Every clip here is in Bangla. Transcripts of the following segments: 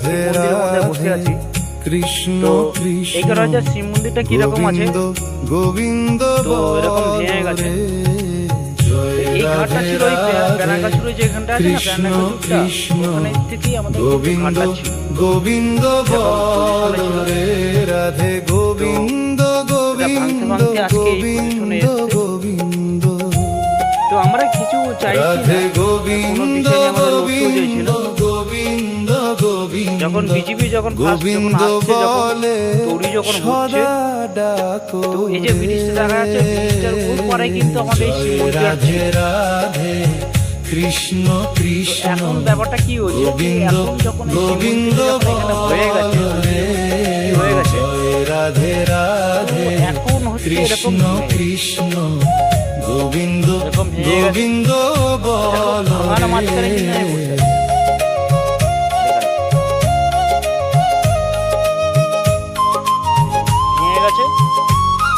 শিব মন্দিরের মধ্যে বসে আছি। তো এইখানে হচ্ছে শিব মন্দিরটা কিরকম আছে, তো এরকম ভেঙে গেছে। এই ঘাটটা ছিল ওই বেনাকাছুর যেখানটা আছে না, বেনাকাছুরটা ওখানে থেকেই আমাদের ঘাটটা ছিল। গোবিন্দ বলে রাধে গোবিন্দ গোবিন্দ ভাঙতে আজকে এই পজিশনে এসেছে। তো আমরা কিছু চাইছি না, কোনো বিষয় নিয়ে আমাদের লক্ষ্য চাইছিল। যখন বিজেপি যখন তৈরি যখন হচ্ছে, তো এই যে ব্রিজটা দেখা যাচ্ছে, ব্রিজটার উপরে কিন্তু আমাদের কৃষ্ণ কৃষ্ণ। এখন ব্যাপারটা কি হচ্ছে, এখন যখন হয়ে গেছে রাধে রাধে এখন হচ্ছে এরকম কৃষ্ণ গোবিন্দ এরকম গোবিন্দ বল মাঝখানে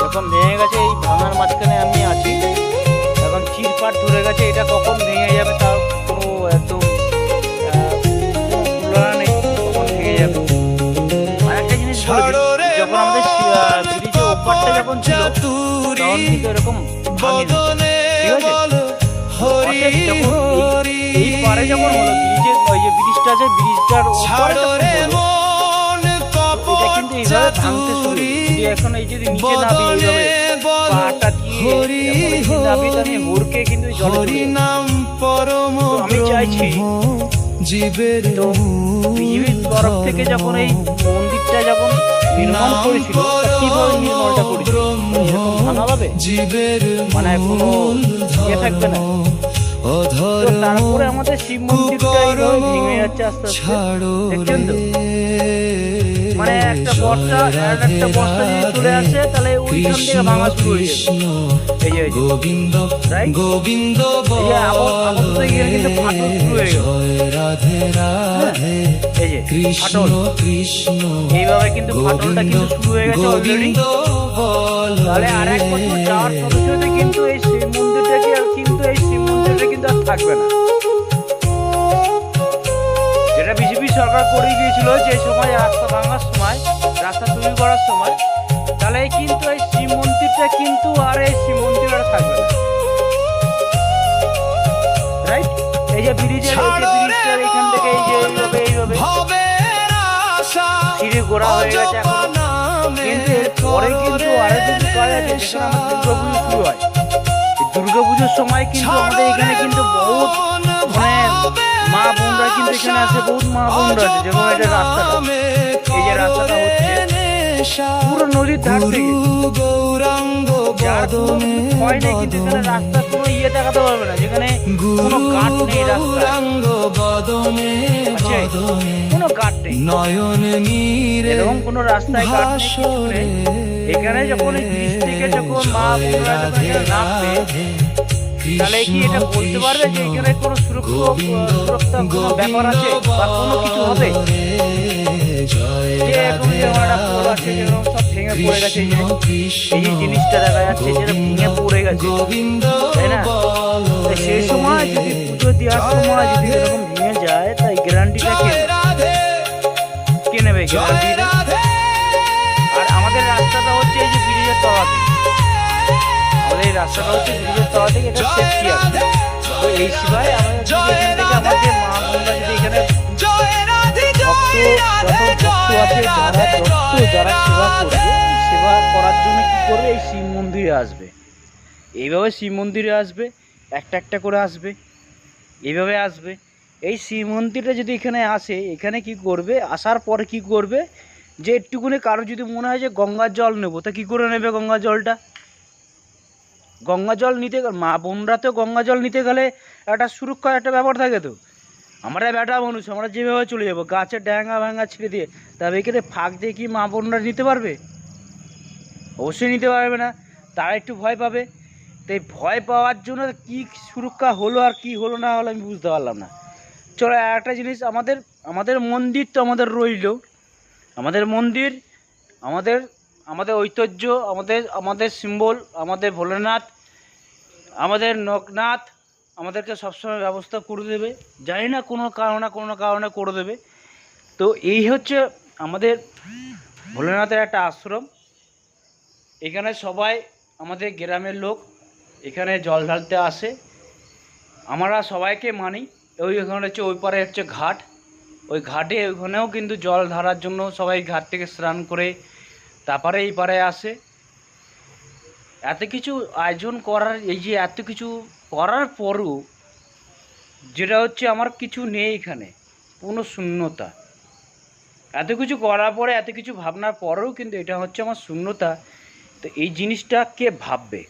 এখন ভেঙে গেছে। এই ভাঙার মাঝখানে আমি আছি, এখন চিরপাট ধরে গেছে। এটা কখন ভেঙে যাবে তার কোনো একদম তুলনা নেই, কখন ভেঙে যাবে। আর একটা জিনিস যখন আমাদের ব্রিজের ওপারটা যখন ছিল তখন কিন্তু এরকম ভাঙেনি, ঠিক আছে। এই পারে যখন হলো ব্রিজের, ওই যে ব্রিজটা আছে, ব্রিজটার ওপারে এটা কিন্তু এইভাবে ভাঙতে শুরু। এখন এই যদি নিচে নাবি এইভাবে পাটা দিয়ে নাবি, আমি হুড়কে কিন্তু জলে আমি চাইছি তো বিজেপির তরফ থেকে যখন এই মন্দিরটা যখন নির্মাণ করেছিল, কিভাবে নির্মাণটা করেছিল, ভাঙাভাবে মানে কোনো ইয়ে থাকবে না। তারপরে আমাদের শিব মন্দিরটা এইভাবে ভেঙে যাচ্ছে আস্তে আস্তে, দেখছেন তো। মানে একটা বর্ষা যদি চলে আসে তাহলে ওইখান থেকে ভাঙা শুরু হয়ে যাবে। এই যে গোবিন্দ গোবিন্দ কিন্তু ফাটল শুরু হয়ে গেল, এই যে ফাটল, এইভাবে কিন্তু ফাটলটা কিন্তু শুরু হয়ে গেছে অলরেডি। তাহলে আর এক বছর যাওয়ার সাথে সাথে কিন্তু এই শিব মন্দিরটাকে কিন্তু আর থাকবে না। যেটা বিজেপি সরকার করে গিয়েছিল যে সময় রাস্তা ভাঙার সময়, রাস্তা তৈরি করার সময়, তাহলে কিন্তু এই শিব মন্দিরটা কিন্তু আর এই শিব মন্দির আর থাকবে না, রাইট। এই যে ব্রিজের এখান থেকে এই যে এইভাবে সিঁড়ি গোড়া হয়ে গেছে এখন, কিন্তু এরপরে কিন্তু আরেকদিন কাজ আছে যেখানে আমাদের দুর্গাপুজো শুরু হয়। দুর্গাপুজোর সময় কিন্তু আমাদের এখানে কিন্তু বহুত মা বোনরা কিন্তু এখানে আসে, বহুত মা বোনরা আছে। যেমন এটা রাস্তাটা, এই যে রাস্তাটা হচ্ছে পুরো নদীর ধার থেকে, যার হয় না কিন্তু এখানে রাস্তা কোনো ইয়ে দেখাতে পারবে না, যেখানে কোনো কাঠ নেই, রাস্তা কোনো কাঠ নেই, এরকম কোনো রাস্তায় কাঠ নেই। এখানে যখন এই ব্রিজ থেকে যখন মা বোনরা যখন নামবে, তাহলে কি এটা বলতে পারবে যে এখানে কোনো সুরক্ষা কোনো ব্যাপার আছে বা কোনো কিছু হবে? যে এখন যে একটা পোল আছে যেরকম সব ভেঙে পড়ে গেছে, এই যে জিনিসটা দেখা যাচ্ছে যেটা ভেঙে পড়ে গেছে, তাই না? সেই সময় যদি পুজো দেওয়ার সময় যদি এরকম ভেঙে যায়, তাই গ্যারান্টিটা কে নেবে গ্যারান্টিটা? আর আমাদের রাস্তাটা হচ্ছে এই যে ব্রিজের তলা থেকে, আমাদের এই রাস্তাটা হচ্ছে ব্রিজের তলা থেকে, এটা সেফটি আছে। তো এই সিবাই আমাদের এখান থেকে আমাদের মা বোনরা যদি এখানে যারা সেবা করবে, সেবা করার জন্য কি করবে, এই শিব মন্দিরে আসবে। এইভাবে শিব মন্দিরে আসবে, একটা একটা করে আসবে, এইভাবে আসবে। এই শিব মন্দিরটা যদি এখানে আসে, এখানে কি করবে, আসার পরে কি করবে, যে একটুকুনি কারো যদি মনে হয় যে গঙ্গার জল নেবো, তা কী করে নেবে গঙ্গার জলটা? গঙ্গা জল নিতে মা বোনরা তো গঙ্গা জল নিতে গেলে একটা সুরক্ষার একটা ব্যাপার থাকে। তো আমরা ব্যাটা মানুষ, আমরা যেভাবে চলে যাবো গাছের ড্যাঙ্গা ভ্যাঙ্গা ছেড়ে দিয়ে, তবে এখানে ফাঁক দিয়ে কি মা বোনরা নিতে পারবে? অবশ্যই নিতে পারবে না, তারা একটু ভয় পাবে। তো এই ভয় পাওয়ার জন্য কি সুরক্ষা হলো আর কি হলো না হলো আমি বুঝতে পারলাম না। চলো একটা জিনিস, আমাদের মন্দির তো আমাদের রইল, আমাদের মন্দির, আমাদের ঐতিহ্য, আমাদের সিম্বল, আমাদের ভোলেনাথ, আমাদের লোকনাথ আমাদেরকে সবসময় ব্যবস্থা করে দেবে। জানি না কোনো কারণে করে দেবে। তো এই হচ্ছে আমাদের ভোলেনাথের একটা আশ্রম। এখানে সবাই আমাদের গ্রামের লোক এখানে জল ঢালতে আসে, আমরা সবাইকে মানি। ওখানে হচ্ছে ওই পারে হচ্ছে ঘাট, ওই ঘাটে ওখানেও কিন্তু জল ঢালার জন্য সবাই ঘাট থেকে স্নান করে তারপরে এই পারে আসে। এত কিছু আয়োজন করার, এই যে এত কিছু করার পরও যেটা হচ্ছে আমার কিছু নেই এখানে, কোনো শূন্যতা। এত কিছু করার পরে, এত কিছু ভাবনার পরেও কিন্তু এটা হচ্ছে আমার শূন্যতা। তো এই জিনিসটা কে ভাববে?